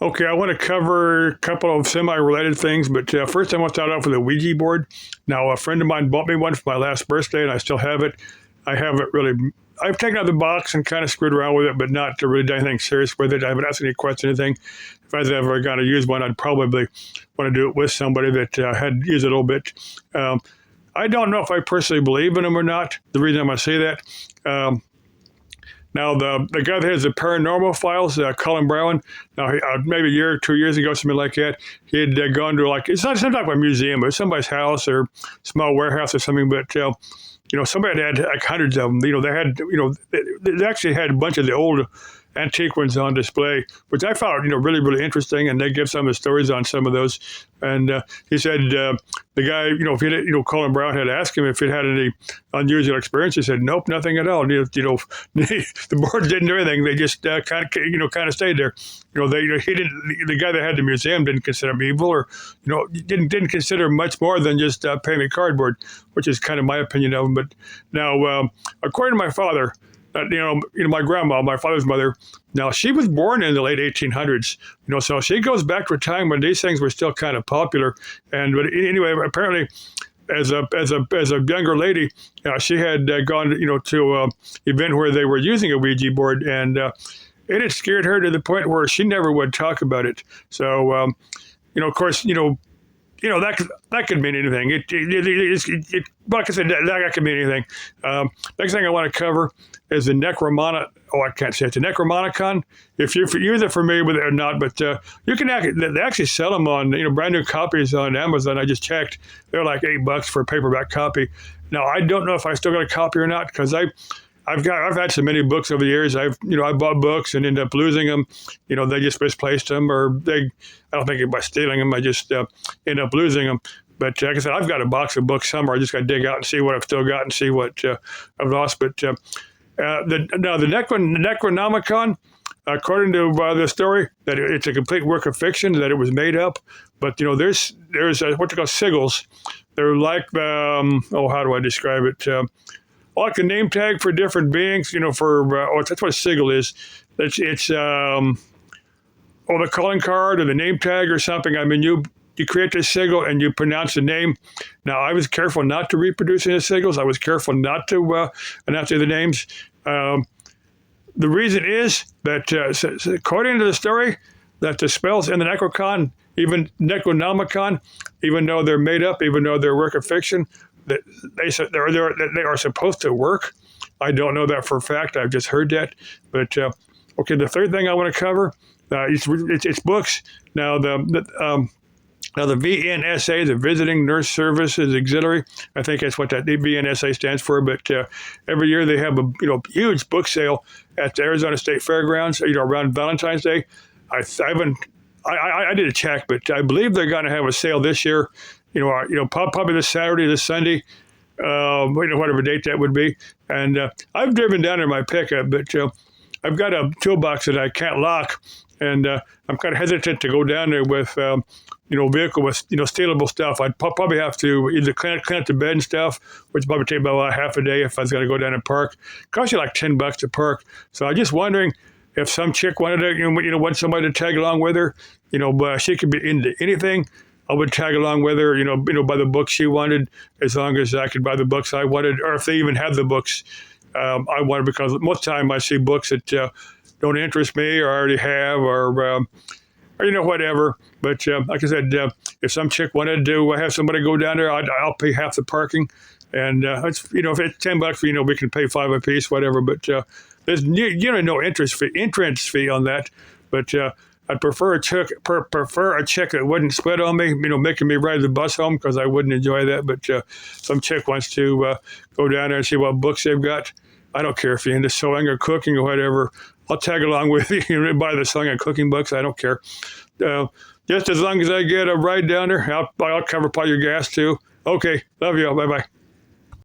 Okay, I want to cover a couple of semi-related things, but first I want to start off with a Ouija board. Now, a friend of mine bought me one for my last birthday, and I still have it. I haven't really. I've taken out the box and kind of screwed around with it, but not to really do anything serious with it. I haven't asked any questions, anything. If I was ever going to use one, I'd probably want to do it with somebody that had used it a little bit. I don't know if I personally believe in them or not. The reason I'm going to say that. Now, the guy that has the paranormal files, Colin Brown, now maybe a year or 2 years ago, something like that, he had gone to it's not some type of museum, but it's somebody's house or small warehouse or something, but, somebody had like hundreds of them. They actually had a bunch of the old antique ones on display, which I found, really, really interesting. And they give some of the stories on some of those. And he said the guy, if he did, Colin Brown had asked him if he'd had any unusual experience. He said, nope, nothing at all. The board didn't do anything. They just kind of stayed there. He didn't. The guy that had the museum didn't consider him evil, or didn't consider him much more than just painted cardboard, which is kind of my opinion of him. But now, according to my father. My grandma, my father's mother. Now she was born in the late 1800s. So she goes back to a time when these things were still kind of popular. But anyway, apparently, as a younger lady, she had gone to an event where they were using a Ouija board, and it had scared her to the point where she never would talk about it. So of course, that could mean anything. Like I said, that could mean anything. Next thing I want to cover is the I can't say it. The Necromonicon. If you're either familiar with it or not, but you can they actually sell them on brand new copies on Amazon. I just checked; they're like $8 for a paperback copy. Now I don't know if I still got a copy or not because I've had so many books over the years. I bought books and ended up losing them. They just misplaced them, or I don't think it by stealing them. I just end up losing them. But like I said, I've got a box of books somewhere. I just got to dig out and see what I've still got and see what I've lost. But the Necronomicon, according to the story, that it's a complete work of fiction, that it was made up. But there's what they call sigils. They're like how do I describe it? Like a name tag for different beings, that's what a sigil is. It's the calling card or the name tag or something. I mean, you create this sigil and you pronounce the name. Now, I was careful not to reproduce any sigils. I was careful not to announce the names. The reason is that, according to the story, that the spells in the Necronomicon, even though they're made up, even though they're a work of fiction, that they are supposed to work. I don't know that for a fact. I've just heard that. But okay, the third thing I want to cover, it's books. Now the VNSA, the Visiting Nurse Services Auxiliary, I think that's what that VNSA stands for. But every year they have a huge book sale at the Arizona State Fairgrounds. Around Valentine's Day. I did a check, but I believe they're going to have a sale this year. Probably this Saturday, this Sunday, whatever date that would be. And I've driven down in my pickup, but I've got a toolbox that I can't lock, and I'm kind of hesitant to go down there with, vehicle with, stealable stuff. I'd probably have to either clean up the bed and stuff, which probably take about half a day if I was going to go down and park. It costs you like $10 to park. So I'm just wondering if some chick wanted to, want somebody to tag along with her, she could be into anything. I would tag along with her, buy the books she wanted, as long as I could buy the books I wanted, or if they even have the books I wanted, because most of the time I see books that don't interest me or I already have, or whatever. But like I said, if some chick wanted to have somebody go down there, I'll pay half the parking. And it's if it's $10, we can pay $5 a piece, whatever. But there's no entrance fee on that. But I'd prefer a check that wouldn't split on me, making me ride the bus home, because I wouldn't enjoy that. But some chick wants to go down there and see what books they've got. I don't care if you're into sewing or cooking or whatever. I'll tag along with you and buy the sewing and cooking books. I don't care. Just as long as I get a ride down there, I'll cover part of your gas too. Okay, love you. Bye-bye.